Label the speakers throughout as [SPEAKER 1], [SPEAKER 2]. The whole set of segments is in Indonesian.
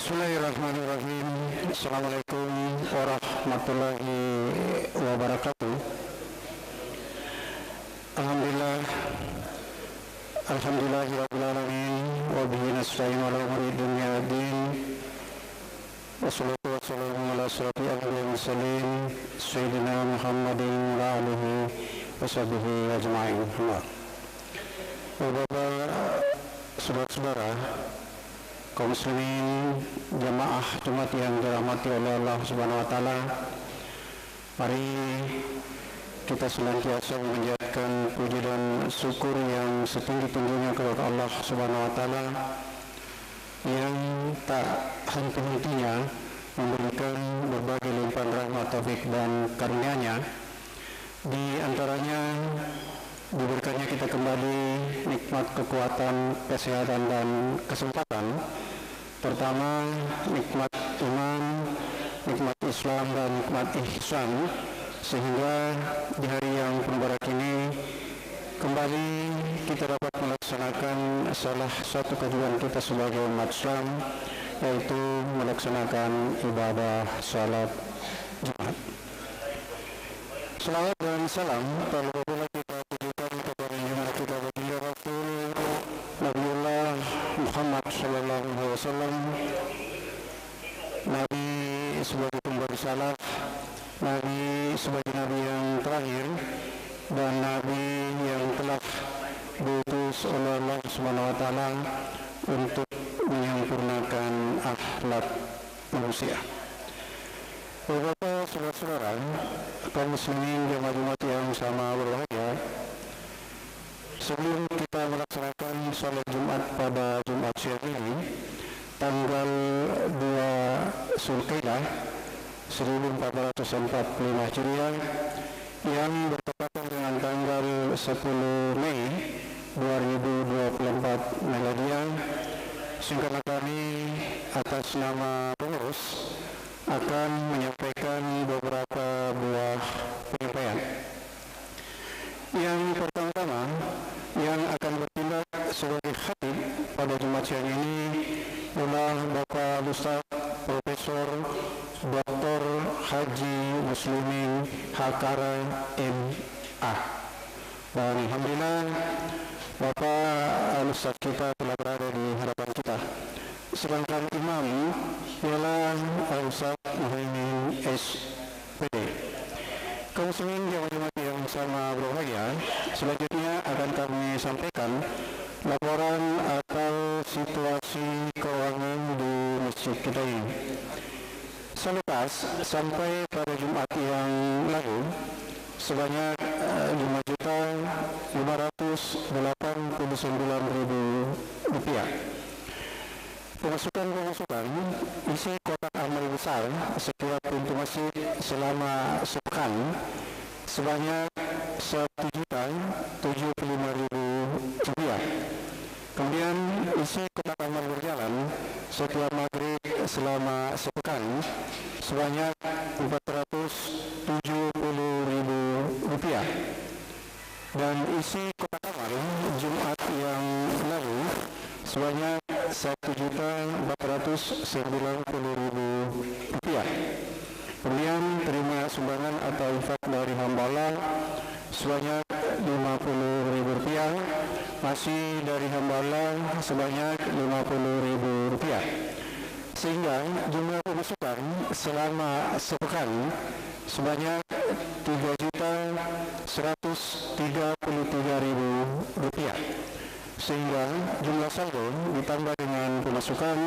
[SPEAKER 1] Bismillahirrahmanirrahim. Assalamualaikum warahmatullahi wabarakatuh. Alhamdulillahirabbil alamin wa bihi nasta'in ala umuri dunya waddin. Wassalatu wassalamu ala asyrafil anbiya'i wal mursalin sayyidina Muhammadin wa alihi washabbihi ajma'in. Bapak-bapak, saudara-saudara, kaum muslimin, jamaah Jumat yang dirahmati oleh Allah Subhanahu wa taala. Mari kita senantiasa menjadikan puji dan syukur yang setinggi-tingginya kepada Allah Subhanahu wa taala yang tak henti-hentinya memberikan berbagai limpahan rahmat, taufik dan karunia-Nya. Di antaranya diberikannya kita kembali nikmat kekuatan, kesehatan dan kesempatan. Pertama, nikmat iman, nikmat Islam dan nikmat ihsan, sehingga di hari yang mubarak ini kembali kita dapat melaksanakan salah satu kewajiban kita sebagai umat Islam, yaitu melaksanakan ibadah salat Jumat. Salawat dan salam terlebih kita tujukan kepada junjungan kita baginda Rasul Nabiullah Muhammad sallallahu alaihi wasallam, Nabi sebagai pemberi salat, Nabi sebagai Nabi yang terakhir, dan Nabi yang telah diutus oleh Allah Subhanahu wa taala untuk menyempurnakan akhlak manusia. Beberapa saudara-saudara, kaum muslimin jemaah Jumat yang sama berbahagia, sebelum kita melaksanakan salat Jumat pada Jumat siang ini, tanggal 2 Zulkaidah 1445 Hijriah yang bertepatan dengan tanggal 10 Mei 2024 Miladiah, singkatnya kami atas nama pengurus akan menyampaikan beberapa buah penyampaian. Yang pertama, yang akan bertindak sebagai khatib pada Jumat siang ini adalah Bapak Ustaz Profesor Dr. Haji Muslimin Hakara MA. Dan alhamdulillah Bapak Ustaz kita telah berada di hadapan kita. Sedangkan imam ialah Ustaz Muhaimin SPD. Kaum muslimin jemaah yang sama berbahagia, selanjutnya akan kami sampaikan laporan atau situasi keuangan di masjid kita ini. Selepas sampai pada Jumat yang lalu sebanyak 5.589.000 rupiah. Pemasukan isi kotak amal besar setiap pintu masjid selama sepekan sebanyak 1.075.000 rupiah. Kemudian isi kotak amal berjalan setiap maghrib selama sepekan sebanyak 470.000 rupiah. Dan isi kotak amal Jumat yang lalu sebanyak 1.490.000 rupiah. Kemudian atau infak dari hamba Allah sebanyak Rp50.000, masih dari hamba Allah sebanyak Rp50.000, sehingga jumlah pemasukan selama sepekan sebanyak Rp3.133.000, sehingga jumlah saldo ditambah dengan pemasukan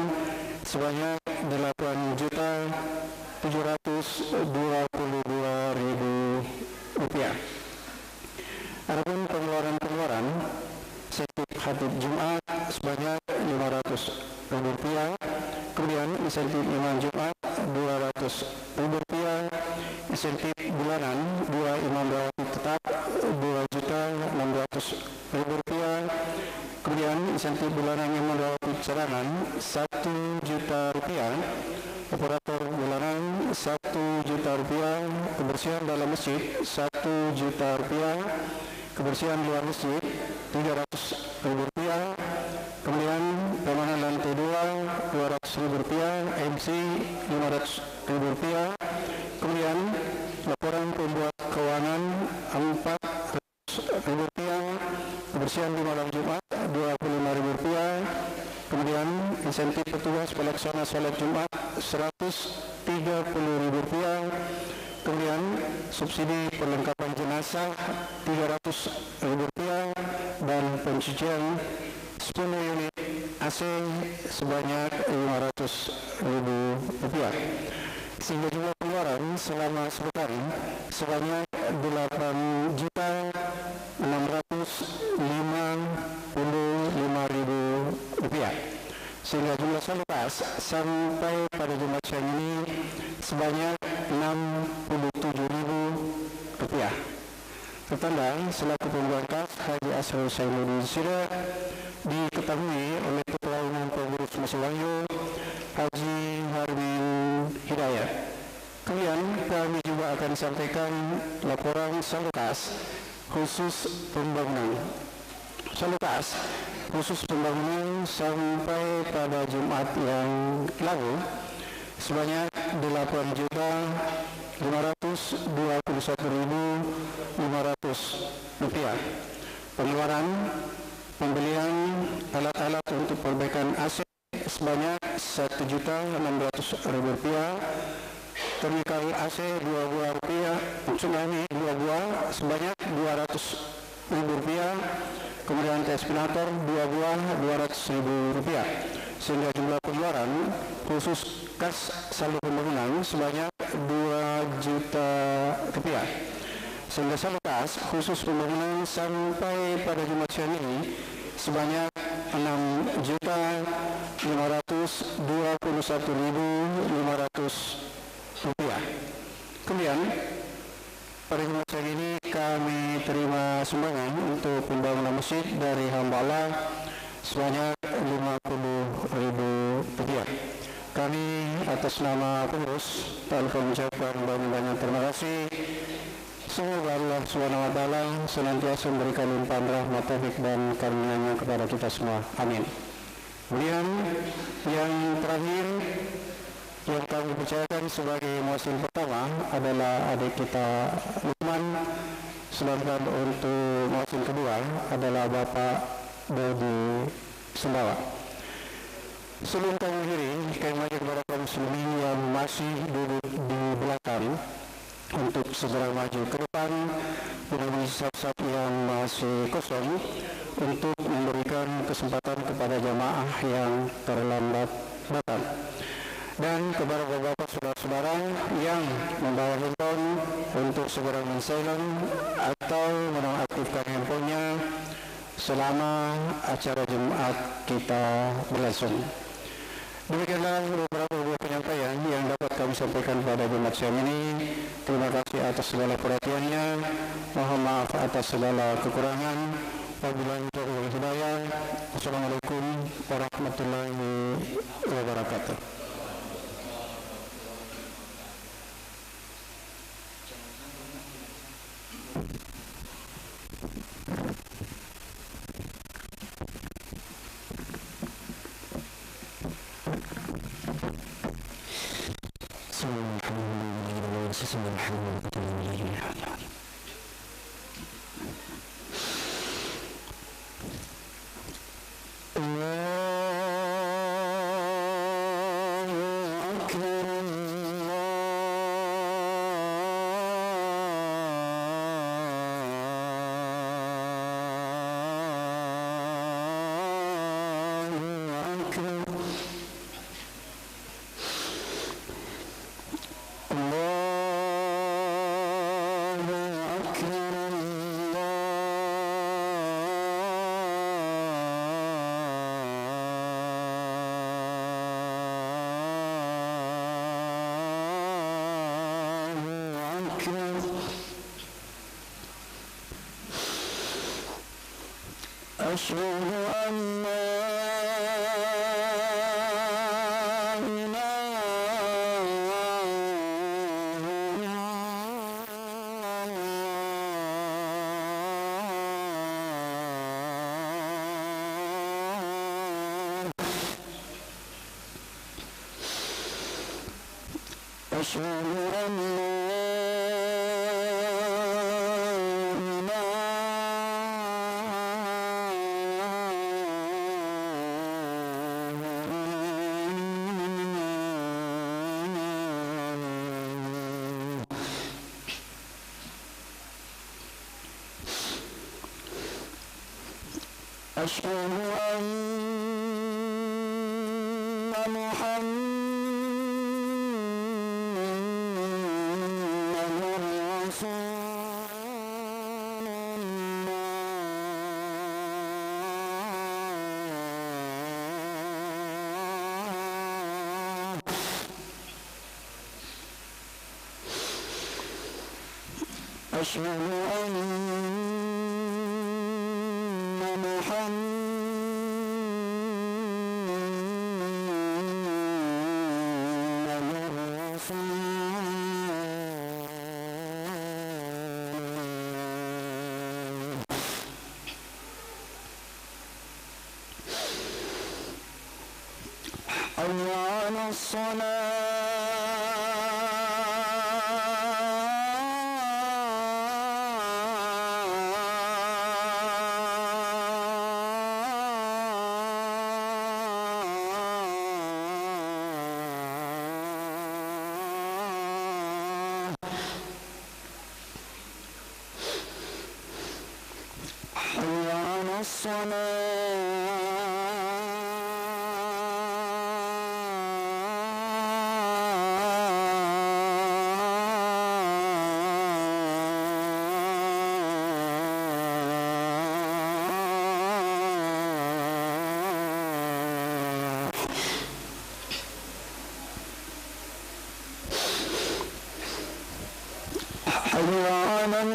[SPEAKER 1] sebanyak Rp8.722.000. Adapun pengeluaran setiap khatib Jumat sebanyak Rp500.000, kemudian insentif imam Jumat Rp200.000, insentif bulanan 2 imam rawatib tetap Rp2.600.000, kemudian insentif bulanan imam rawatib cadangan Rp1.000.000, operator bulanan Rp1.000.000, kebersihan dalam masjid Rp1.000.000, kebersihan luar masjid Rp300.000, kemudian keamanan lantai 2 Rp200.000, MC Rp500.000, kemudian laporan pembuat keuangan Rp400.000, kebersihan di malam Jumat Rp25.000, kemudian insentif petugas pelaksana salat Jumat Rp130.000, kemudian subsidi perlengkapan jenazah Rp300.000, dan pencucian 10 unit AC sebanyak Rp500.000, sehingga jumlah pengeluaran selama sepekan sebanyak Rp8.655.000, sehingga jumlah saldo kas sampai pada Jumat siang ini sebanyak Rp67.000. Tertanda selaku pembuat kas Haji Asrul Sainuddin Sida diketahui oleh Ketua Umum Pengurus Masjid Wahyu Haji Harmin Hidayat. Kemudian kami juga akan sampaikan laporan saldo kas khusus pembangunan. Saldo kas khusus pembangunan sampai pada Jumat yang lalu sebanyak Rp8.521.500. Pengeluaran pembelian alat-alat untuk perbaikan AC sebanyak Rp1.600.000, termikal AC 2 buah tsunami 2 buah sebanyak Rp200.000, kemudian terspinator 2 buah Rp200.000, sehingga jumlah pengeluaran khusus kas saldo pembangunan sebanyak Rp2 juta, sehingga saldo kas khusus pembangunan sampai pada Jumat siang ini sebanyak Rp6.521.500. Kemudian pada Jumat siang ini kami terima sumbangan untuk pembangunan masjid dari hamba Allah sebanyak Rp50.000. Kami atas nama pengurus tanpa mengucapkan banyak terima kasih. Semoga Allah SWT senantiasa memberikan limpahan rahmat, taufik dan karunia-Nya kepada kita semua. Amin. Kemudian yang terakhir yang kami percayakan sebagai muazzin pertama adalah adik kita Lukman, sedangkan untuk muazzin kedua adalah Bapak Dodi Sembawa. Sebelum kami akhiri, kami mengajak kepada kaum muslimin yang masih duduk di belakang untuk segera maju ke depan menemui saf-saf yang masih kosong untuk memberikan kesempatan kepada jamaah yang terlambat datang. Dan kepada beberapa saudara-saudara yang membawa handphone untuk segera men-silent atau menonaktifkan handphonenya selama acara Jumat kita berlangsung. Demikianlah beberapa penyampaian yang dapat kami sampaikan pada Jumat siang ini. Terima kasih atas segala perhatiannya. Mohon maaf atas segala kekurangan. Wabillahi taufiq wal hidayah. Wassalamualaikum warahmatullahi wabarakatuh. أحسن الحمد لله. أشهد أن أشهد أن محمدًا رسول الله. أشهد أن حي على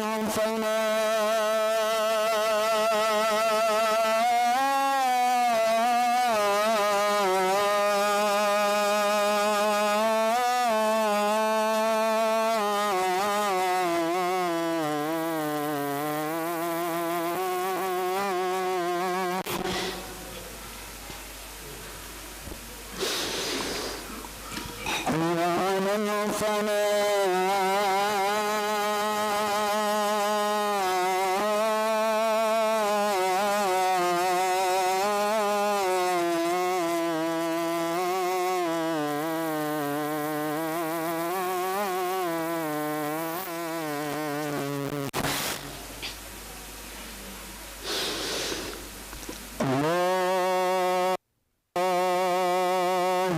[SPEAKER 1] الله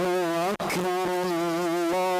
[SPEAKER 1] أكبر الله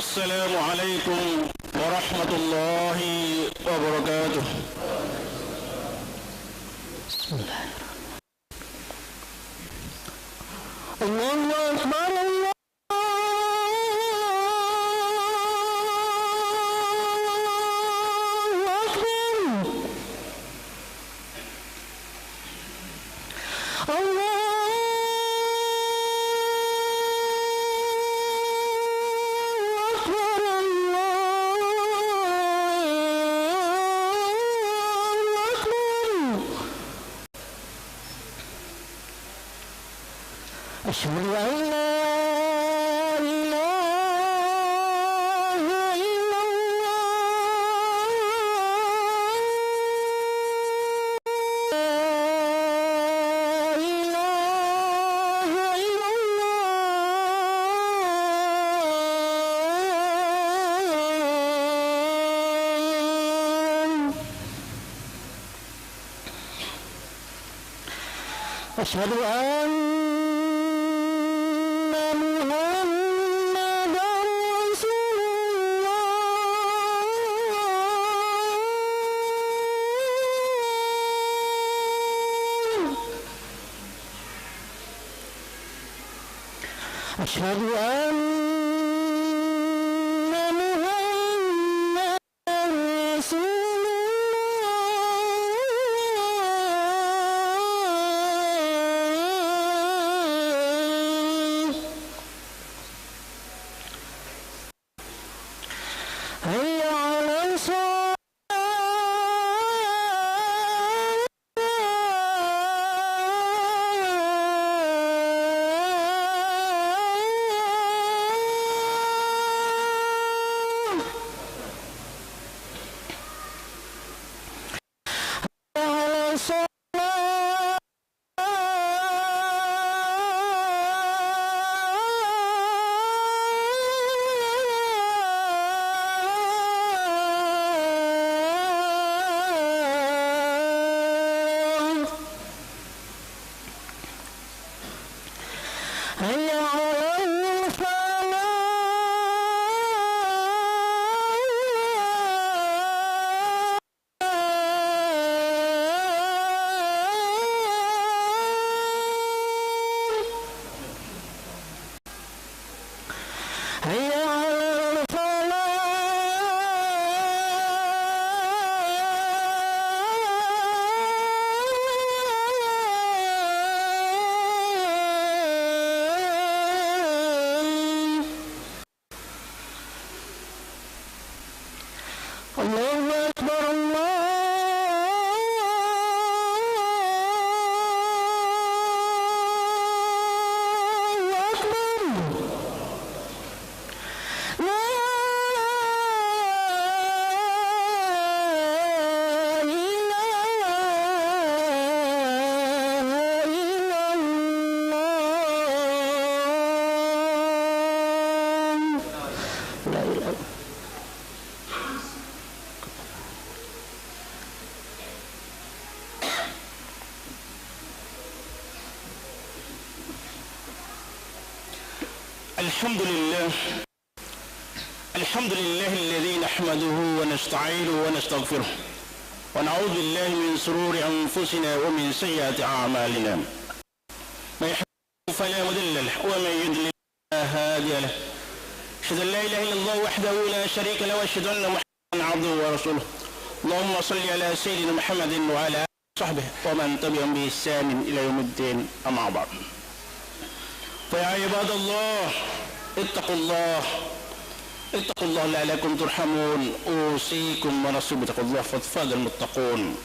[SPEAKER 2] Assalamualaikum warahmatullahi wabarakatuh.
[SPEAKER 1] Allahu Akbar, Allahu Akbar. Allahu أشهد أن لا إله إلا الله أشهد أن أشهد أن محمدا رسول الله هيا على الصلاة هيا على الفلاح هيا على الفلاح
[SPEAKER 2] الحمد لله الحمد لله الذي نحمده ونستعينه ونستغفره ونعوذ بالله من شرور أنفسنا ومن سيئات أعمالنا من يهده فلا مضل له ومن يضلل فلا هادي له أشهد أن لا إله إلا الله وحده لا شريك له وأشهد أن محمدا عبده ورسوله اللهم صل على سيدنا محمد وعلى آله وصحبه ومن تبعهم بإحسان إلى يوم الدين أما بعد فيا عباد الله اتقوا الله لعلكم ترحمون أوصيكم ونفسي بتقوى الله فاز المتقون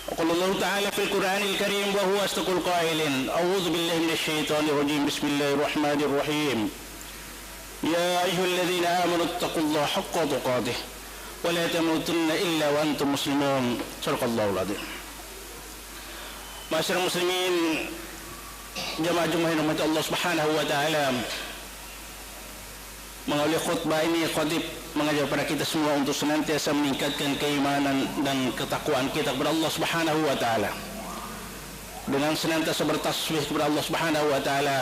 [SPEAKER 2] وقال الله تعالى في القرآن الكريم وهو أصدق القائلين أعوذ بالله من الشيطان الرجيم بسم الله الرحمن الرحيم يا أيها الذين آمنوا اتقوا الله حق تقاته ولا تموتن إلا وأنتم مسلمون صدق الله العظيم. Masyarakat muslimin jamaah-jamaah yang dirahmati Allah Subhanahu wa taala, melalui khutbah ini khatib mengajak kepada kita semua untuk senantiasa meningkatkan keimanan dan ketakwaan kita kepada Allah Subhanahu wa taala dengan senantiasa bertasbih kepada Allah Subhanahu wa taala,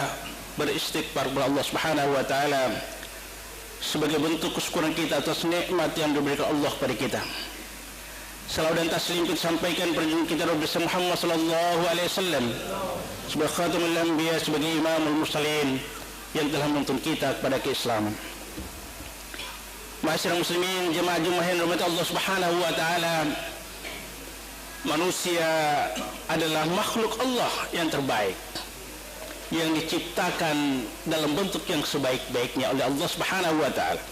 [SPEAKER 2] beristighfar kepada Allah Subhanahu wa taala sebagai bentuk kesyukuran kita atas nikmat yang diberikan Allah kepada kita. Salawat dan taslim kita sampaikan kepada kita Nabi Muhammad sallallahu alaihi wasallam sebagai khatamul anbiya, sebagai imamul mursalin yang telah menuntun kita kepada keislaman. Masyarakat muslimin jemaah-jemaah yang dirahmati Allah Subhanahu wa taala, manusia adalah makhluk Allah yang terbaik yang diciptakan dalam bentuk yang sebaik-baiknya oleh Allah Subhanahu wa taala.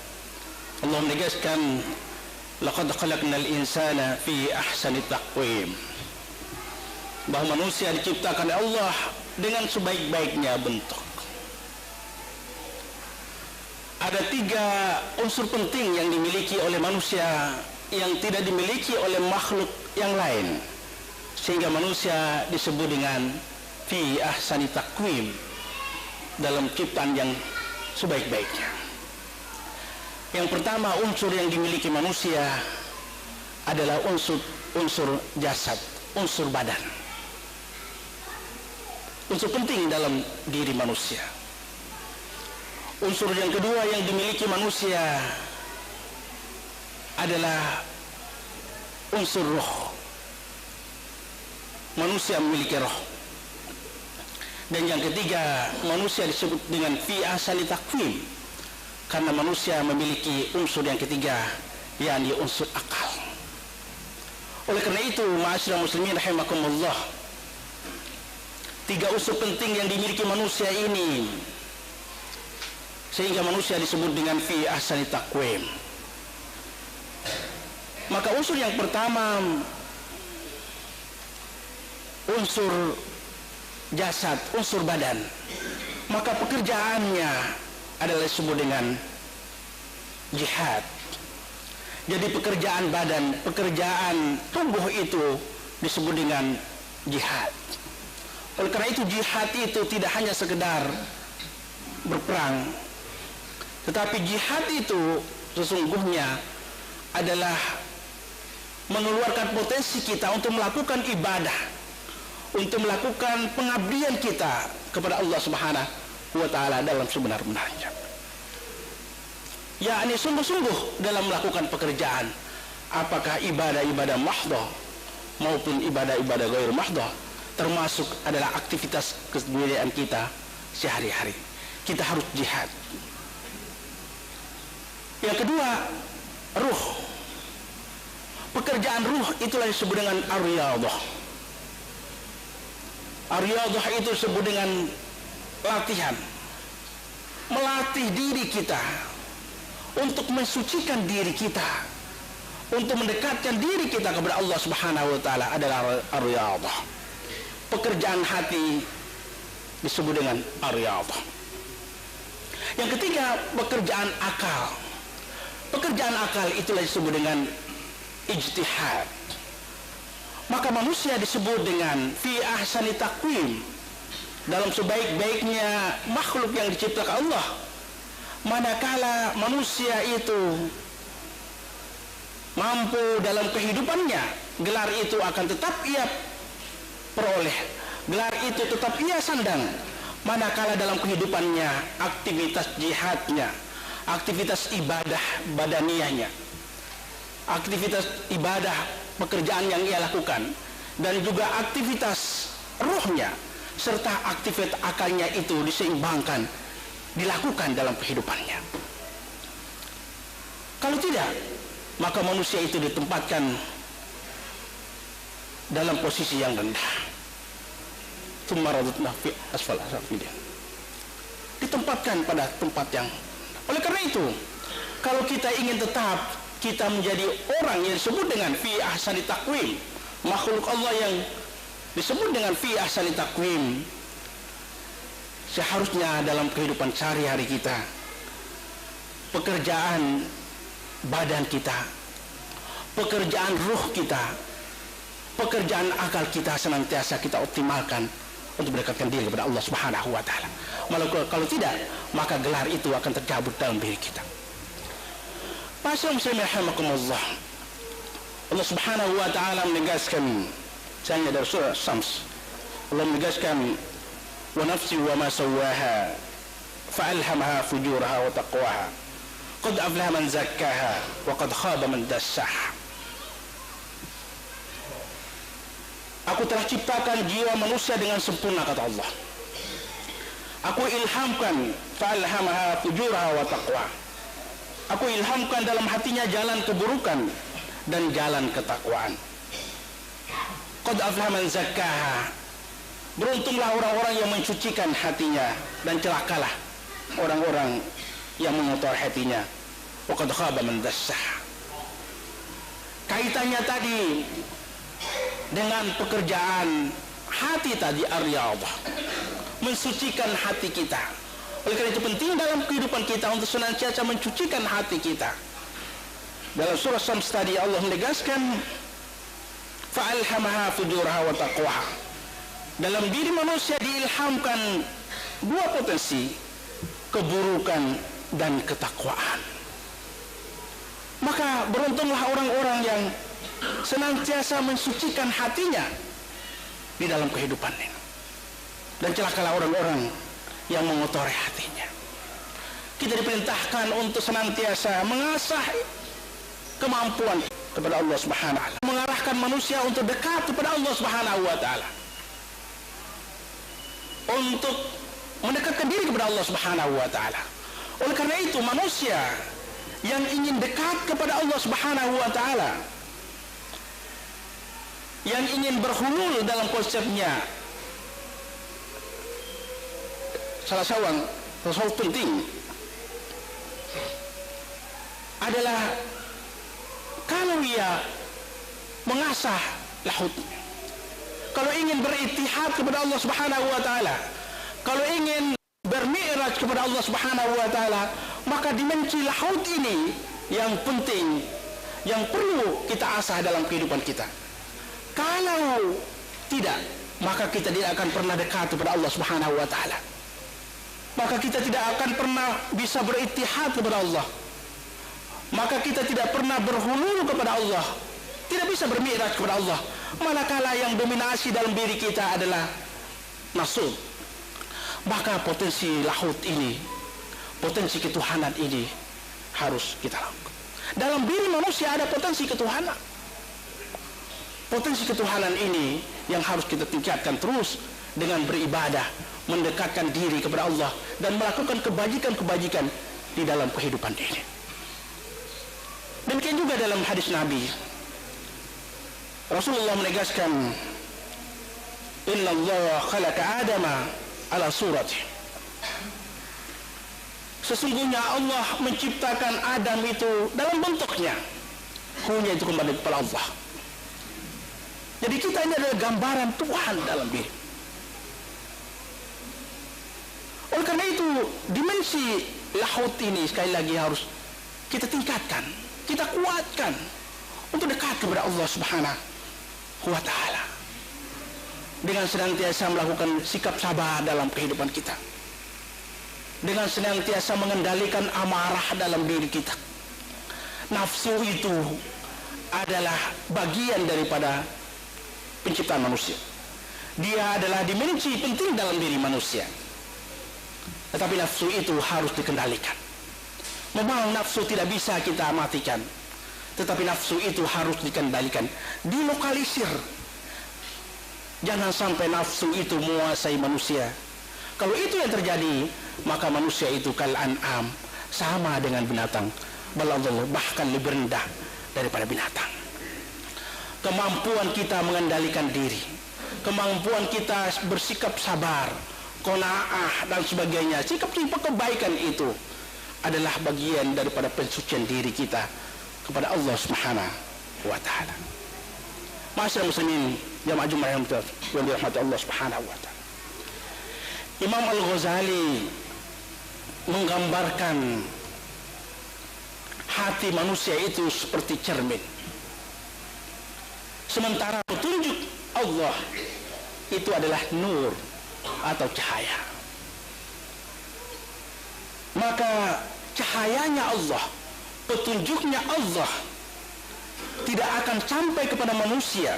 [SPEAKER 2] Allah menegaskan laqad khalaqnal insana fi ahsani taqwim, bahwa manusia diciptakan oleh Allah dengan sebaik-baiknya bentuk. Ada 3 unsur penting yang dimiliki oleh manusia yang tidak dimiliki oleh makhluk yang lain, sehingga manusia disebut dengan fi ahsani taqwim, dalam ciptaan yang sebaik-baiknya. Yang pertama, unsur yang dimiliki manusia adalah unsur jasad, unsur badan. Unsur penting dalam diri manusia. Unsur yang kedua yang dimiliki manusia adalah unsur roh. Manusia memiliki roh. Dan yang ketiga, manusia disebut dengan fi ahsani taqwim karena manusia memiliki unsur yang ketiga, yakni unsur akal. Oleh karena itu, ma'asyiral muslimin rahimakumullah, 3 unsur penting yang dimiliki manusia ini sehingga manusia disebut dengan fi ahsani taqwim. Maka unsur yang pertama, unsur jasad, unsur badan, maka pekerjaannya adalah disebut dengan jihad. Jadi pekerjaan badan, pekerjaan tubuh itu disebut dengan jihad. Oleh karena itu jihad itu tidak hanya sekedar berperang, tetapi jihad itu sesungguhnya adalah mengeluarkan potensi kita untuk melakukan ibadah, untuk melakukan pengabdian kita kepada Allah Subhanahu wa taala dalam sebenar-benarnya. Yakni sungguh-sungguh dalam melakukan pekerjaan, apakah ibadah-ibadah mahdhah maupun ibadah-ibadah ghair mahdhah, termasuk adalah aktivitas keseharian kita sehari-hari. Kita harus jihad. Yang kedua, ruh. Pekerjaan ruh itulah disebut dengan ar-riyadhah. Ar-riyadhah itu disebut dengan latihan, melatih diri kita untuk mensucikan diri kita, untuk mendekatkan diri kita kepada Allah Subhanahu wa taala adalah ar-riyadhah. Pekerjaan hati disebut dengan ar-riyadhah. Yang ketiga, pekerjaan akal. Pekerjaan akal itulah disebut dengan ijtihad. Maka manusia disebut dengan fi ahsani taqwim, dalam sebaik-baiknya makhluk yang diciptakan Allah. Manakala manusia itu mampu dalam kehidupannya, gelar itu akan tetap ia peroleh, gelar itu tetap ia sandang. manakala dalam kehidupannya, aktivitas jihadnya, aktivitas ibadah badaniyahnya, aktivitas ibadah pekerjaan yang ia lakukan, dan juga aktivitas rohnya serta aktivitas akalnya itu diseimbangkan, dilakukan dalam kehidupannya. Kalau tidak, maka manusia itu ditempatkan dalam posisi yang rendah. Ditempatkan pada tempat yang. Oleh karena itu, kalau kita ingin tetap kita menjadi orang yang disebut dengan fi ahsani taqwim, makhluk Allah yang disebut dengan fi ahsani taqwim, seharusnya dalam kehidupan sehari-hari kita, pekerjaan badan kita, pekerjaan ruh kita, pekerjaan akal kita senantiasa kita optimalkan untuk mendekatkan diri kepada Allah Subhanahu wa taala. Kalau tidak, maka gelar itu akan tercabut dalam diri kita. Pasal muslimin rahimakumullah. Allah Subhanahu wa taala menegaskan, misalnya dari surah Syams, Allah menegaskan, wa nafsi wa ma sawwaha fa'alhamaha fujuraha wa taqwaha qad aflaha man zakkaha wa qad khaba man dassaha. Aku telah ciptakan jiwa manusia dengan sempurna, kata Allah. Aku ilhamkan fa'alhamaha fujuraha wa taqwa. Aku ilhamkan dalam hatinya jalan keburukan dan jalan ketakwaan. Qad aflaha man zakkaha. Beruntunglah orang-orang yang mensucikan hatinya, dan celakalah orang-orang yang mengotori hatinya. Wa qad khaba man dassaha. Kaitannya tadi dengan pekerjaan hati tadi, ar-riyadhah, mensucikan hati kita. Oleh karena itu penting dalam kehidupan kita untuk senantiasa mensucikan hati kita. Dalam surah Syams tadi Allah menegaskan, fa'alhamaha fujuraha wa taqwaha. Dalam diri manusia diilhamkan dua potensi, keburukan dan ketakwaan. Maka beruntunglah orang-orang yang senantiasa mensucikan hatinya di dalam kehidupan ini, dan celakalah orang-orang yang mengotori hatinya. Kita diperintahkan untuk senantiasa mengasah kemampuan kepada Allah Subhanahu wa taala, mengarahkan manusia untuk dekat kepada Allah Subhanahu wa taala, untuk mendekatkan diri kepada Allah Subhanahu wa taala. Oleh karena itu, manusia yang ingin dekat kepada Allah Subhanahu wa taala, yang ingin berhulul dalam konsepnya, salah seorang tasawuf penting adalah kalau ia mengasah lahutnya, kalau ingin berittihad kepada Allah Subhanahu wa taala, kalau ingin bermi'raj kepada Allah Subhanahu wa taala, maka dimensi lahut ini yang penting, yang perlu kita asah dalam kehidupan kita. Kalau tidak, maka kita tidak akan pernah dekat kepada Allah Subhanahu wa taala. Maka kita tidak akan pernah bisa berittihad kepada Allah. Maka kita tidak pernah berhulul kepada Allah, tidak bisa bermi'raj kepada Allah. Manakala yang dominasi dalam diri kita adalah nafsu, maka potensi lahut ini, potensi ketuhanan ini harus kita lakukan. Dalam diri manusia ada potensi ketuhanan. Potensi ketuhanan ini yang harus kita tingkatkan terus dengan beribadah, mendekatkan diri kepada Allah, dan melakukan kebajikan-kebajikan di dalam kehidupan ini. Demikian juga dalam hadis Nabi, Rasulullah menegaskan, Inna Allah khalaqa Adama ala surati. Sesungguhnya Allah menciptakan Adam itu dalam bentuknya, hunya itu kembali kepada Allah. Jadi kita ini adalah gambaran Tuhan dalam diri. Oleh karena itu, dimensi lahut ini sekali lagi harus kita tingkatkan, kita kuatkan untuk dekat kepada Allah Subhanahu wa taala, dengan senantiasa melakukan sikap sabar dalam kehidupan kita, dengan senantiasa mengendalikan amarah dalam diri kita. Nafsu itu adalah bagian daripada penciptaan manusia. Dia adalah dimensi penting dalam diri manusia. Tetapi nafsu itu harus dikendalikan. Memang nafsu tidak bisa kita matikan, tetapi nafsu itu harus dikendalikan, dilokalisir. Jangan sampai nafsu itu menguasai manusia. Kalau itu yang terjadi, maka manusia itu kal an'am, sama dengan binatang, bahkan lebih rendah daripada binatang. Kemampuan kita mengendalikan diri, kemampuan kita bersikap sabar, qanaah dan sebagainya, sikap-sikap kebaikan itu adalah bagian daripada pensucian diri kita kepada Allah Subhanahu wa taala. Masyaallah muslimin, jamaah Jumat yang dirahmati Allah Subhanahu wa taala. Imam Al-Ghazali menggambarkan hati manusia itu seperti cermin. Sementara petunjuk Allah itu adalah nur atau cahaya. Maka cahayanya Allah, petunjuknya Allah tidak akan sampai kepada manusia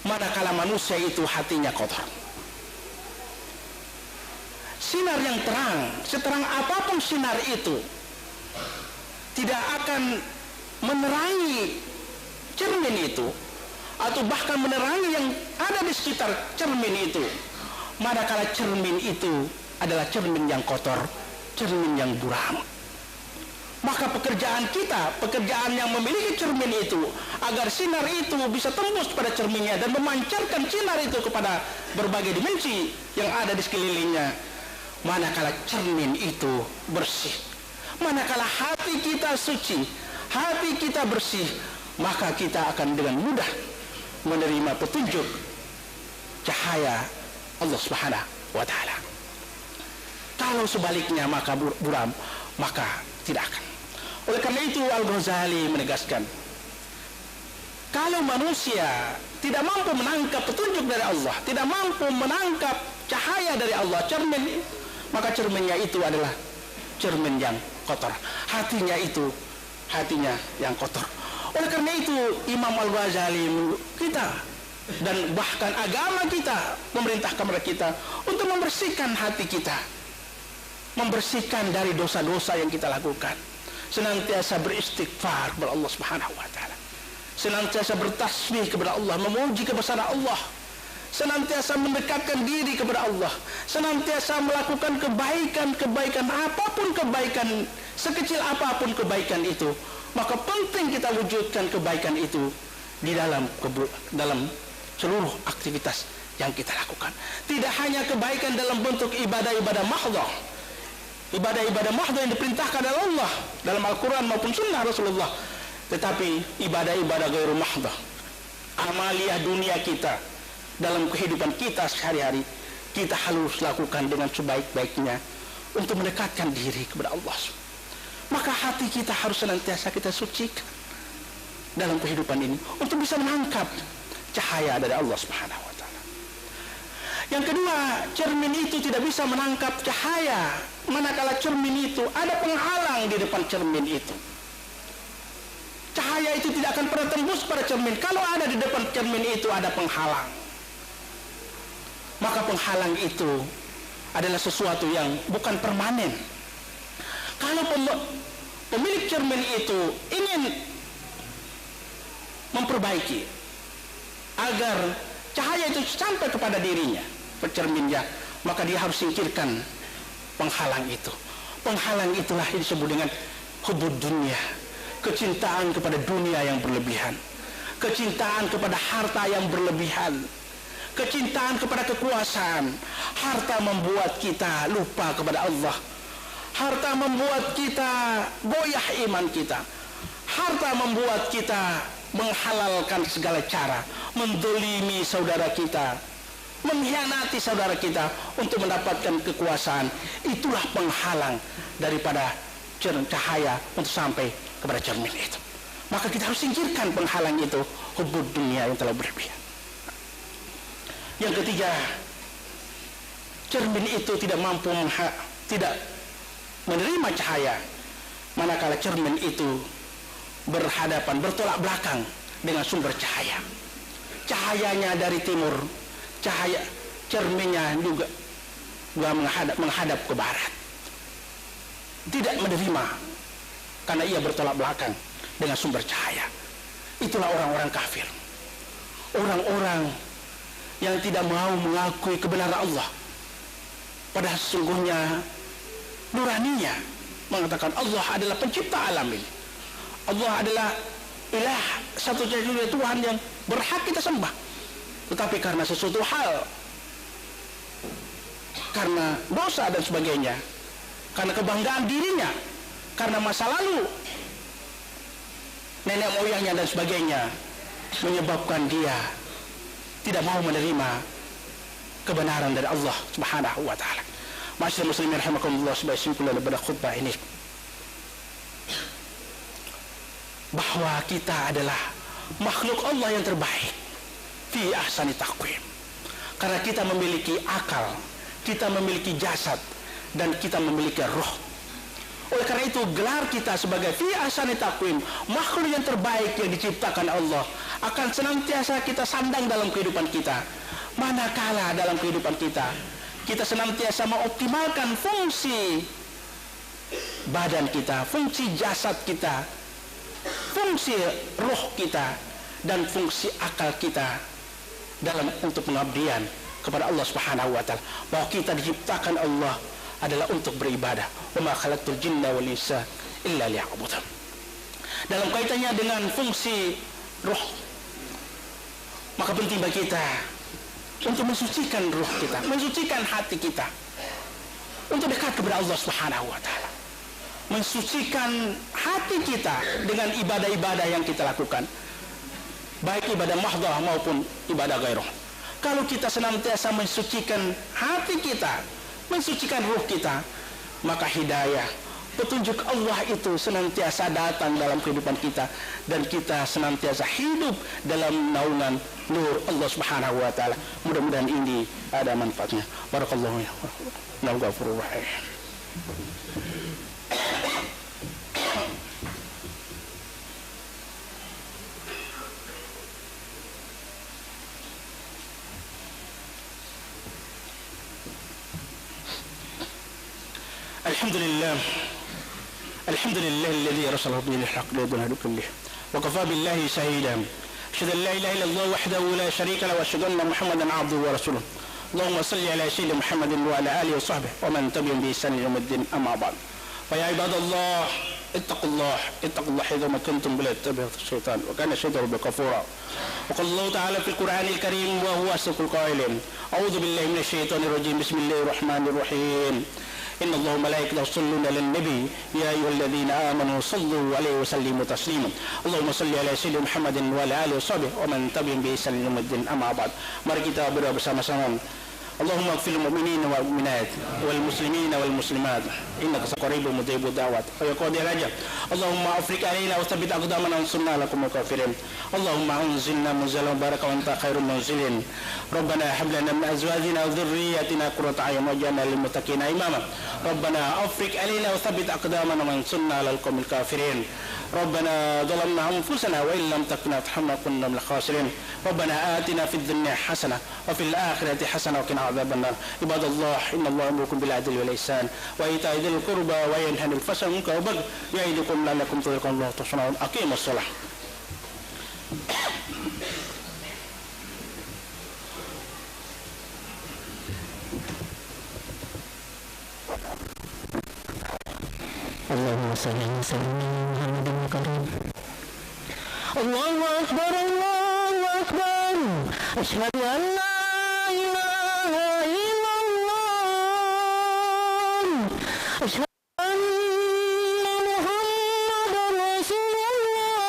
[SPEAKER 2] manakala manusia itu hatinya kotor. Sinar yang terang, seterang apapun sinar itu, tidak akan menerangi cermin itu, atau bahkan menerangi yang ada di sekitar cermin itu, manakala cermin itu adalah cermin yang kotor, cermin yang buram. Maka pekerjaan kita, pekerjaan yang memiliki cermin itu, agar sinar itu bisa tembus pada cerminnya dan memancarkan sinar itu kepada berbagai dimensi yang ada di sekelilingnya. Manakala cermin itu bersih, manakala hati kita suci, hati kita bersih, maka kita akan dengan mudah menerima petunjuk cahaya Allah Subhanahu wa taala. Kalau sebaliknya maka buram, maka tidak akan. Oleh karena itu Al-Ghazali menegaskan, kalau manusia tidak mampu menangkap petunjuk dari Allah, tidak mampu menangkap cahaya dari Allah, cermin, maka cerminnya itu adalah cermin yang kotor. Hatinya itu hatinya yang kotor. Oleh karena itu Imam Al-Ghazali kita dan bahkan agama kita memerintahkan kepada kita untuk membersihkan hati kita, membersihkan dari dosa-dosa yang kita lakukan, senantiasa beristighfar kepada Allah Subhanahu wa taala, senantiasa bertasbih kepada Allah, memuji kebesaran Allah, senantiasa mendekatkan diri kepada Allah, senantiasa melakukan kebaikan apapun kebaikan, sekecil apapun kebaikan itu, maka penting kita wujudkan kebaikan itu di dalam seluruh aktivitas yang kita lakukan. Tidak hanya kebaikan dalam bentuk ibadah-ibadah mahdhah, ibadah-ibadah mahdhah yang diperintahkan oleh Allah dalam Al-Quran maupun Sunnah Rasulullah, tetapi ibadah-ibadah ghairu mahdhah, amaliyah dunia kita dalam kehidupan kita sehari-hari, kita harus lakukan dengan sebaik-baiknya untuk mendekatkan diri kepada Allah. Maka hati kita harus senantiasa kita sucikan dalam kehidupan ini untuk bisa menangkap cahaya dari Allah Subhanahu wa taala. Yang kedua, cermin itu tidak bisa menangkap cahaya manakala cermin itu ada penghalang di depan cermin itu. Cahaya itu tidak akan pernah tembus pada cermin kalau ada di depan cermin itu ada penghalang. Maka penghalang itu adalah sesuatu yang bukan permanen. Kalau pemilik cermin itu ingin memperbaiki agar cahaya itu sampai kepada dirinya, cerminnya, maka dia harus singkirkan penghalang itu. Penghalang itulah yang disebut dengan hubud dunia, kecintaan kepada dunia yang berlebihan, kecintaan kepada harta yang berlebihan, kecintaan kepada kekuasaan. Harta membuat kita lupa kepada Allah. Harta membuat kita goyah iman kita. Harta membuat kita menghalalkan segala cara, mendolimi saudara kita, mengkhianati saudara kita untuk mendapatkan kekuasaan. Itulah penghalang daripada cahaya untuk sampai kepada cermin itu. Maka kita harus singkirkan penghalang itu, hubud dunia yang telah berlebihan. Yang ketiga, cermin itu tidak mampu tidak menerima cahaya manakala cermin itu berhadapan, bertolak belakang dengan sumber cahaya. Cahayanya dari timur, cahaya cerminnya juga menghadap ke barat. tidak menerima karena ia bertolak belakang dengan sumber cahaya. Itulah orang-orang kafir, orang-orang yang tidak mau mengakui kebenaran Allah, padahal sesungguhnya nuraninya mengatakan Allah adalah pencipta alam ini, Allah adalah ilah, satu-satunya Tuhan yang berhak kita sembah. Tetapi karena sesuatu hal, karena dosa dan sebagainya, karena kebanggaan dirinya, karena masa lalu nenek moyangnya dan sebagainya, menyebabkan dia tidak mau menerima kebenaran dari Allah Subhanahu wa taala. Masyaallah muslimin rahimakumullah, sebagai kesimpulan daripada khutbah ini, bahwa kita adalah makhluk Allah yang terbaik fi ahsani taqwim. Karena kita memiliki akal, kita memiliki jasad, dan kita memiliki roh. Oleh karena itu gelar kita sebagai fi ahsani taqwim, makhluk yang terbaik yang diciptakan Allah, akan senantiasa kita sandang dalam kehidupan kita. Manakala dalam kehidupan kita senantiasa mengoptimalkan fungsi badan kita, fungsi jasad kita, fungsi roh kita, dan fungsi akal kita dalam untuk pengabdian kepada Allah Subhanahu wa taala. Bahwa kita diciptakan Allah adalah untuk beribadah. Wa ma khalaqtul jinna wal insa illa liya'budun. Dalam kaitannya dengan fungsi roh, maka penting bagi kita untuk mensucikan roh kita, mensucikan hati kita, untuk dekat kepada Allah Subhanahu wa taala. Mensucikan hati kita dengan ibadah-ibadah yang kita lakukan, baik ibadah mahdhah maupun ibadah ghairah. Kalau kita senantiasa mensucikan hati kita, mensucikan ruh kita, maka hidayah, petunjuk Allah itu senantiasa datang dalam kehidupan kita, dan kita senantiasa hidup dalam naungan nur Allah Subhanahu wa taala. Mudah-mudahan ini ada manfaatnya. Barakallahu fiikum. الحمد لله الذي أرسله بالحق ليدل كله وكفى بالله شهيدا أشهد أن لا إله إلا الله وحده لا شريك له وأشهد أن محمدا عبده ورسوله اللهم صل على سيدنا محمد وعلى آله وصحبه ومن تبعهم بإحسان إلى يوم الدين أما بعد فيا عباد الله اتقوا الله حيثما كنتم بلا تتبعوا الشيطان وكان الشيطان كفورا وقال الله تعالى في القرآن الكريم وهو أصدق القائلين أعوذ بالله من الشيطان الرجيم بسم الله الرحمن الرحيم إن الله وملائكته يصلون على النبي يا أيها الذين آمنوا صلوا عليه وسلموا تسليما اللهم صل على سيدنا محمد وعلى آله وصحبه ومن تبعهم بإحسان إلى يوم الدين أما بعد. Mari kita berdoa bersama-sama. Allahumma ighfir lil mu'minina wal mu'minat wal muslimina wal muslimat innaka qaribun mujibud da'wat wa yaqdir rajab. Allahumma afrik alaina wa thabbit aqdamana wansurna lakum kafirin. Allahumma anzilna munzalan baraka wa anta khairul munzilin. Rabbana hab lana min azwajina wa dhurriyyatina qurrata a'yun waj'alna lil muttaqina imama. Rabbana afrik alaina wa thabbit aqdamana wansurna lal qawmil kafirin. ربنا ظلمنا أنفسنا وإن لم تكن ترحمنا كنا من الخاسرين ربنا آتنا في الدنيا حسنة وفي الآخرة حسنة وقنا عذاب النار عباد الله إن الله يأمركم بالعدل والإحسان وإيتاء ذي القربى وينهى عن الفحشاء والمنكر والبغي يعظكم لعلكم تذكرون الله تشكرون أقيموا الصلاة.
[SPEAKER 1] اللهم صل على سيدنا محمد الكريم. الله أكبر الله أكبر أشهد أن لا إله إلا الله أشهد أن محمدا رسول الله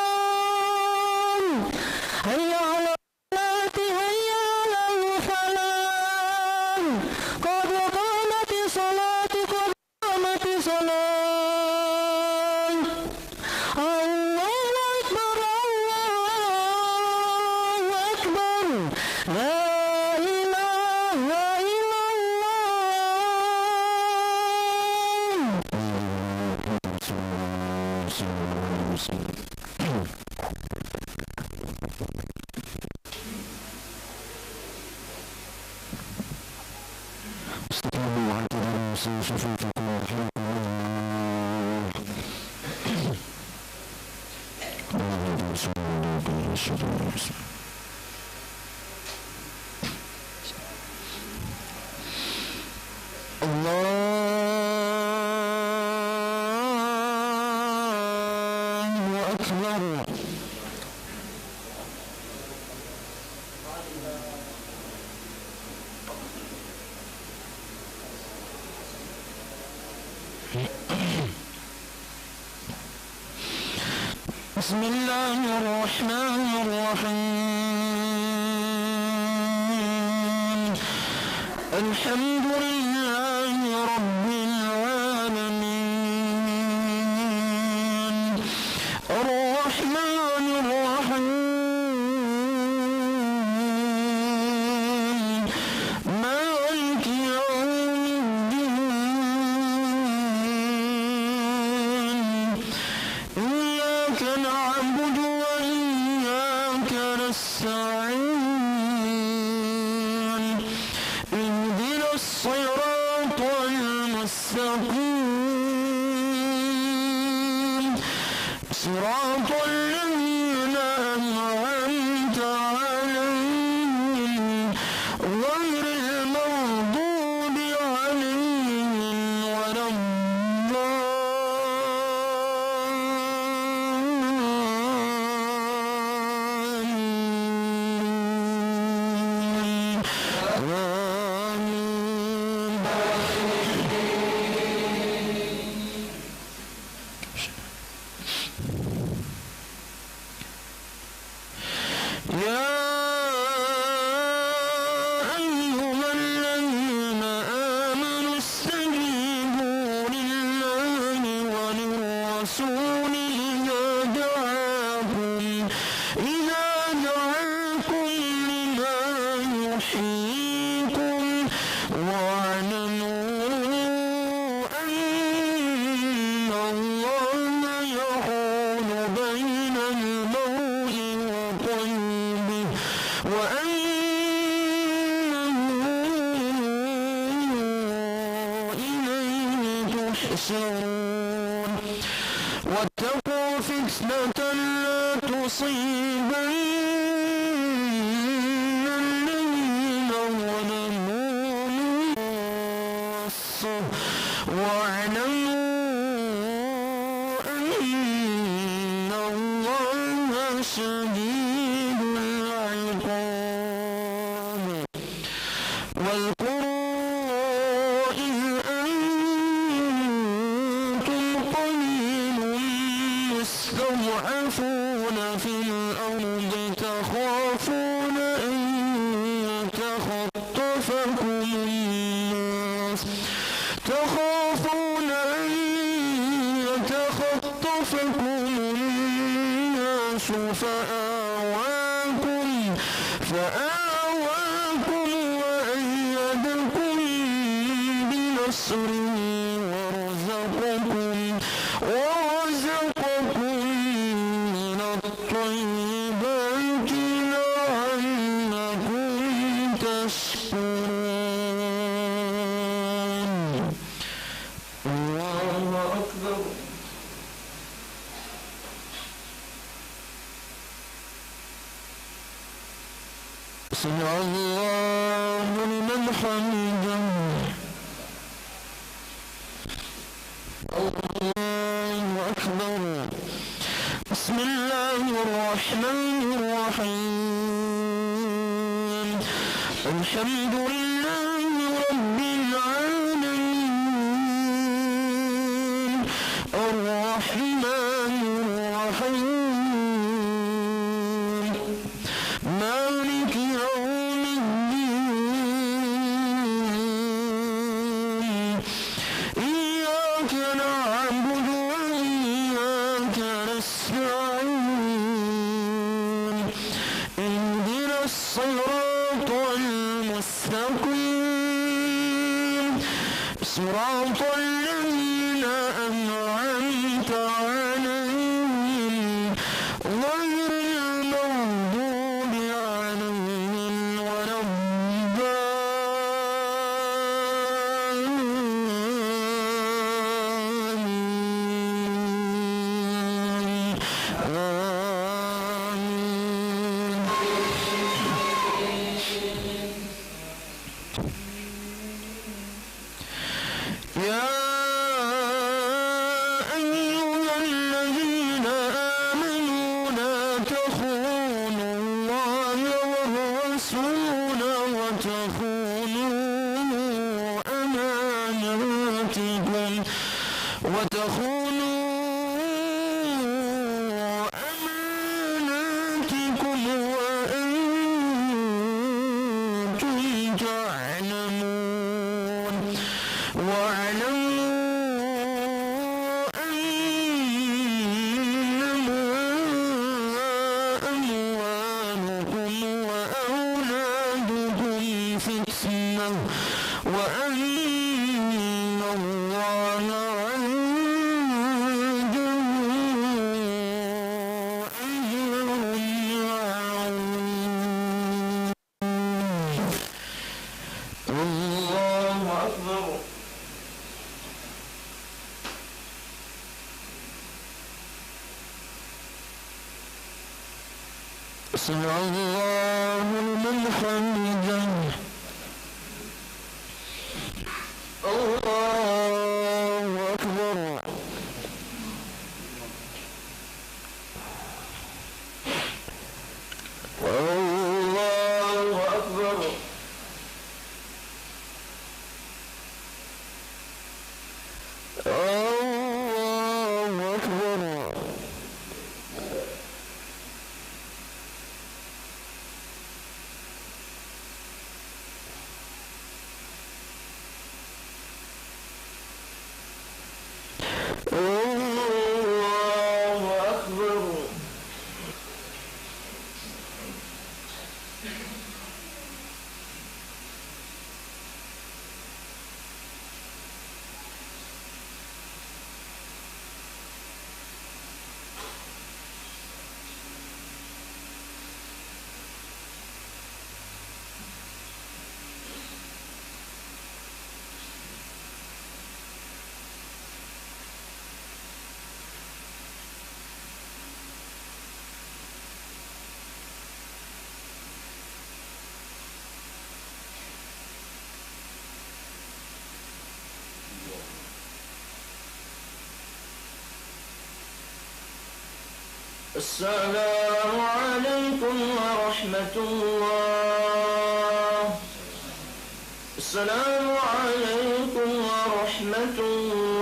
[SPEAKER 1] هيا على الصلاة هيا على الفلاح قد قامت الصلاة قد قامت الصلاة. استقيموا واعتدلوا في صفوفكم وارحمكم الله
[SPEAKER 3] بسم الله الرحمن الرحيم الحمد لله رب العالمين الرحمن الرحيم مالك يوم الدين إياك نعبد وإياك نستعين اهدنا الصراط المستقيم صراط الذين أنعمت عليهم غير المغضوب عليهم ولا واتقوا فتنة لا تصيبن الذين ظلموا منكم واعلموا أن الله شديد العقاب واذكروا إذ أنتم قليل مستضعفون في الأرض تخافون أن يتخطفكم الناس فآواكم وأيدكم بنصره ورزقكم من الطيبات لعلكم تشكرون. الله أكبر. سمع الله لمن حمده. الله أكبر. بسم الله الرحمن الرحيم الحمد لله رب العالمين الرحمن الرحيم مالك يوم الدين إياك نعبد وإياك نستعين اهدنا الصراط المستقيم صراط الذين أنعمت عليهم غير المغضوب عليهم ولا الضالين. وتخونوا أماناتكم وأنتم تعلمون واعلموا أنما أموالكم وأولادكم فتنة وأن الله عنده أجر عظيم. الله أكبر. سمع الله لمن حمده. الله أكبر. الله أكبر. الله أكبر. الله أكبر. السلام عليكم ورحمة الله. السلام عليكم ورحمة الله.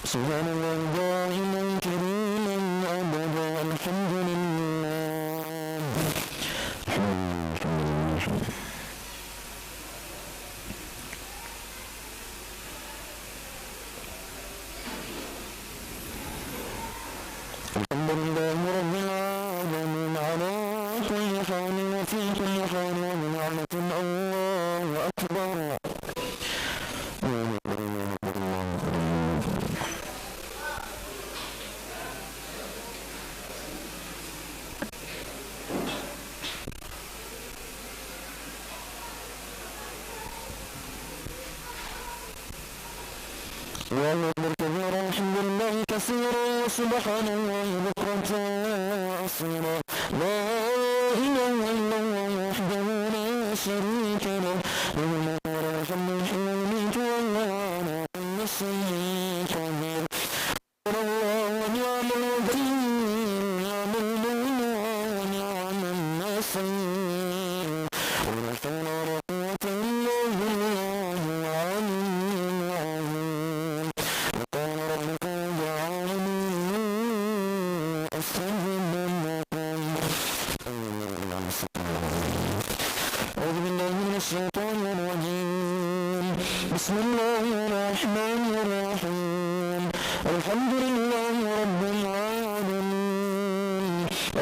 [SPEAKER 3] سبحان الله دائما كريما أبدا الحمد لله. الحمد لله رب العالمين على كل حال وفي كل حال وبنعمة الله الله أكبر كبيرا الحمد لله كثيرا سبحان الله بكرة أصيلا لا إله إلا الله وحده لا شريك له له الملك وله الحمد يحيي ويميت وهو على كل شيء قدير الله ونعم الوكيل نعم المولى ونعم النصير ولا حول ولا قوة إلا بالله العلي العظيم وقال ربك ادعوني أستجب لكم أعوذ بالله من الشيطان الرجيم بسم الله الرحمن الرحيم الحمد لله رب العالمين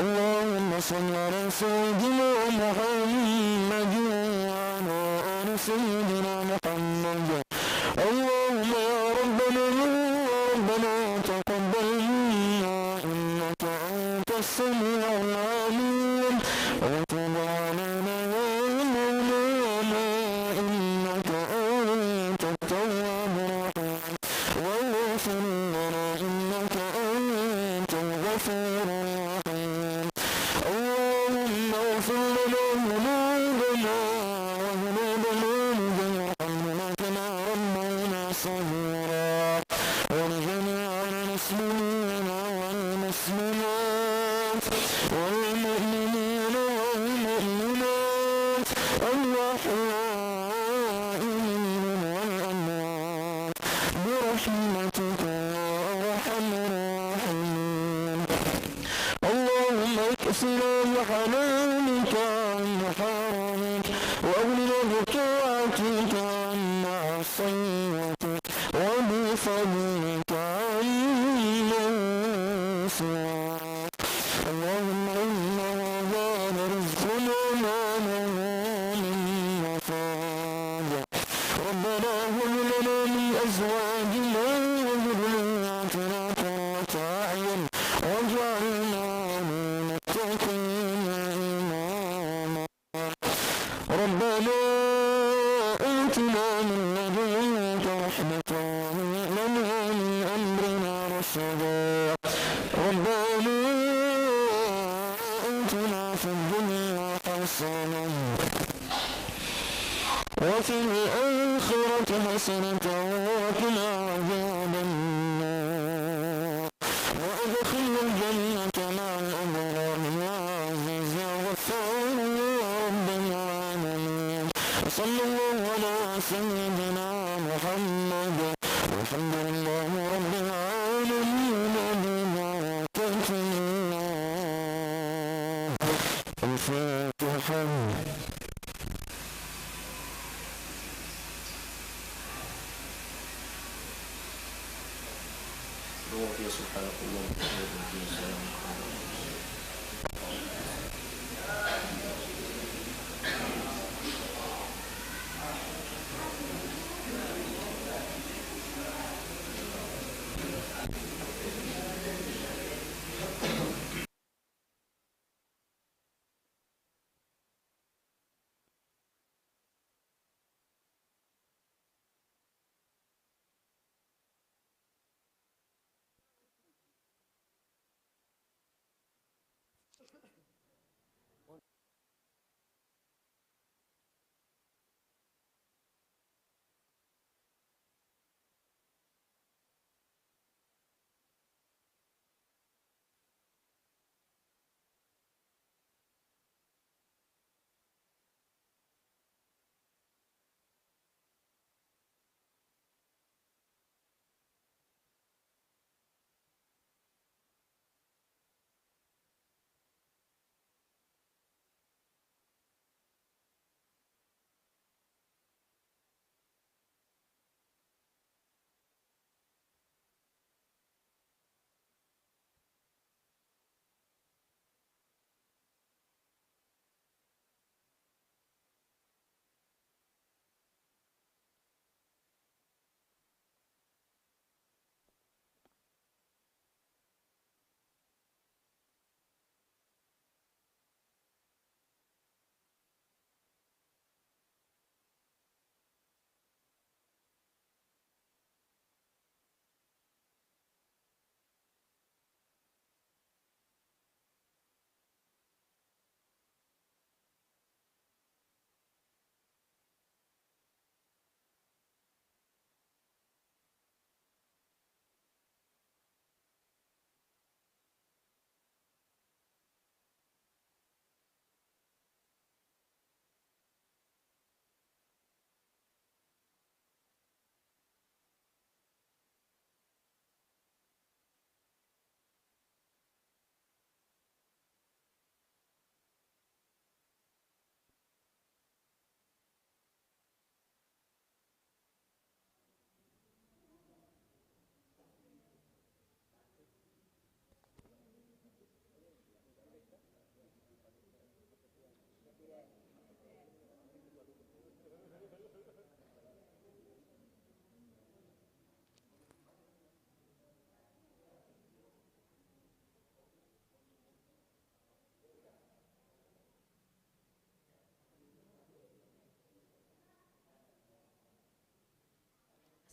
[SPEAKER 3] اللهم صل على سيدنا محمد وعلى آل سيدنا محمد اللهم يا ربنا تقبل منا إنك أنت السميع العليم وتب علينا يا مولانا إنك أنت التواب الرحيم واغفر لنا إنك أنت الغفور الرحيم اللهم اغفر لنا ذنوبنا وذنوب والدينا وارحمنا كما ربنا صغيرا ولجميع المسلمين والمسلمات والمؤمنين والمؤمنات الأحياء منهم والأموات برحمتك يا أرحم الراحمين اللهم اكفنا بحلالك عن حرامك واغننا بطاعتك عن معصيتك وبفضلك عمن سواك اللهم إنا هذا رزقنا ما له من نفاد ربنا هب لنا من أزواجنا وذرياتنا قرة أعين واجعلنا للمتقين إماما ربنا آتنا من لدنك رحمة وهيئ لنا من أمرنا رشدا ربنا آتنا في الدنيا حسنة وفي الآخرة حسنة وقنا عذاب النار وأدخلنا الجنة مع الأبرار يا عزيز يا غفار يا رب العالمين وصلى الله على سيدنا محمد والحمد لله رب العالمين ببركة الله الفاتحة
[SPEAKER 4] سبحانك اللهم وبحمدك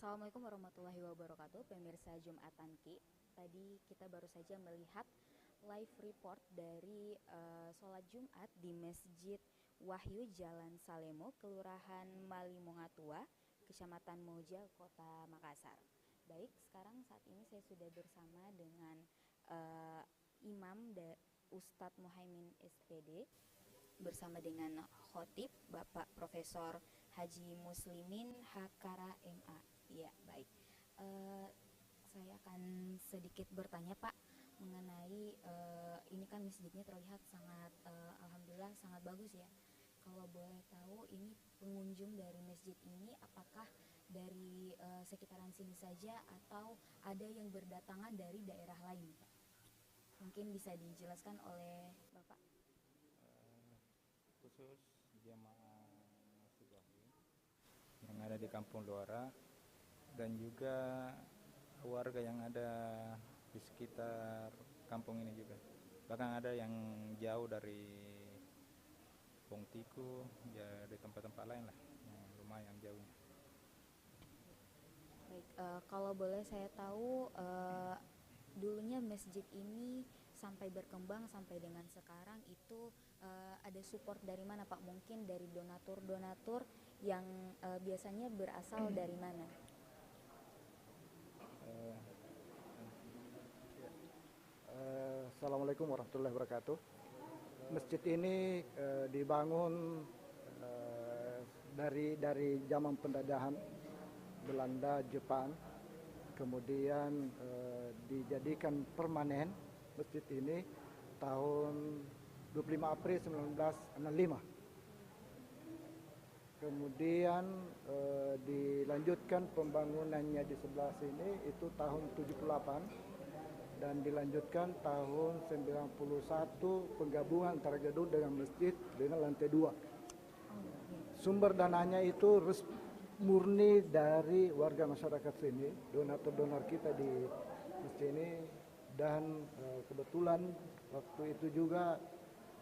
[SPEAKER 5] Assalamualaikum warahmatullahi wabarakatuh, pemirsa Jumatan Ki. Tadi kita baru saja melihat live report dari sholat Jumat di Masjid Wahyu Jalan Salemo, Kelurahan Malimungatua, Kecamatan Moja, Kota Makassar. Baik, sekarang saat ini saya sudah bersama dengan Imam Ustadz Muhaimin SPD, bersama dengan Khotib Bapak Profesor Haji Muslimin Hakara MA. Iya, baik. Saya akan sedikit bertanya Pak mengenai ini kan masjidnya terlihat sangat alhamdulillah sangat bagus ya. Kalau boleh tahu ini pengunjung dari masjid ini apakah dari sekitaran sini saja atau ada yang berdatangan dari daerah lain Pak? Mungkin bisa dijelaskan oleh Bapak.
[SPEAKER 6] Khusus jamaah Masjid Wahyu yang ada di Kampung Luara dan juga warga yang ada di sekitar kampung ini juga. Bahkan ada yang jauh dari Pongtiku, ya dari tempat-tempat lain lah, yang lumayan jauhnya.
[SPEAKER 5] Baik, kalau boleh saya tahu dulunya masjid ini sampai berkembang sampai dengan sekarang itu ada support dari mana Pak? Mungkin dari donatur-donatur yang biasanya berasal dari mana?
[SPEAKER 7] Assalamualaikum warahmatullahi wabarakatuh. Masjid ini dibangun dari zaman penjajahan Belanda, Jepang, kemudian dijadikan permanen masjid ini tahun 25 April 1965. Kemudian dilanjutkan pembangunannya di sebelah sini itu tahun 78 dan dilanjutkan tahun 91 penggabungan antara gedung dengan masjid dengan lantai 2. Sumber dananya itu murni dari warga masyarakat sini, donatur-donor kita di masjid ini, dan kebetulan waktu itu juga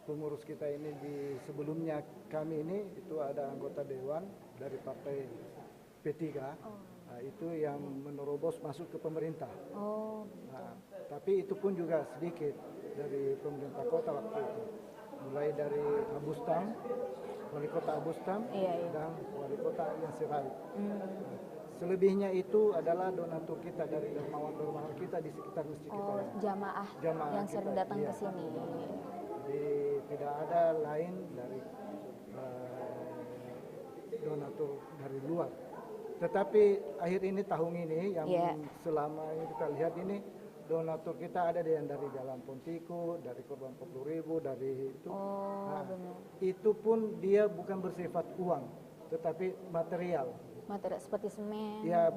[SPEAKER 7] pengurus kita ini di sebelumnya kami ini itu ada anggota dewan dari partai P3. Nah, itu yang menerobos masuk ke pemerintah. Nah, tapi itu pun juga sedikit dari pemerintah kota waktu itu. Mulai dari Abustam, wali kota Abustam, dan wali kota Yasirai. Selebihnya itu adalah donatur kita dari dermawan-dermawan kita di sekitar masjid kita.
[SPEAKER 5] Jamaah yang sering datang ke sini.
[SPEAKER 7] Jadi tidak ada lain dari donatur dari luar. Tetapi akhir ini tahun ini yang selama ini kita lihat ini donatur kita ada yang dari Jalan Pontiku, dari korban 40.000, dari itu. Itu pun dia bukan bersifat uang, tetapi material.
[SPEAKER 5] Material seperti semen.
[SPEAKER 7] Ya,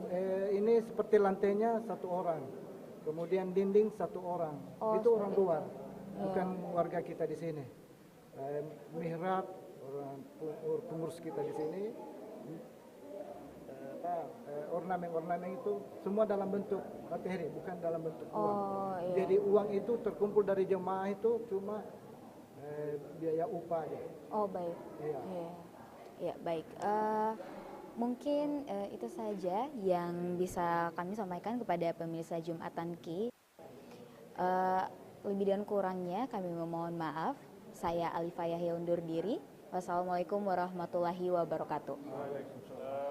[SPEAKER 7] ini seperti lantainya 1 orang, kemudian dinding 1 orang. Itu orang luar, bukan warga kita di sini. Mihrab orang pengurus kita di sini. Ornamen-ornamen itu semua dalam bentuk materi, bukan dalam bentuk uang. Jadi uang itu terkumpul dari jemaah itu cuma biaya upah aja.
[SPEAKER 5] Oh baik. Ya baik. Mungkin itu saja yang bisa kami sampaikan kepada pemirsa Jumatan Ki. Lebih dan kurangnya kami memohon maaf. Saya Alifah Yahya undur diri. Wassalamualaikum warahmatullahi wabarakatuh.
[SPEAKER 6] Waalaikumsalam.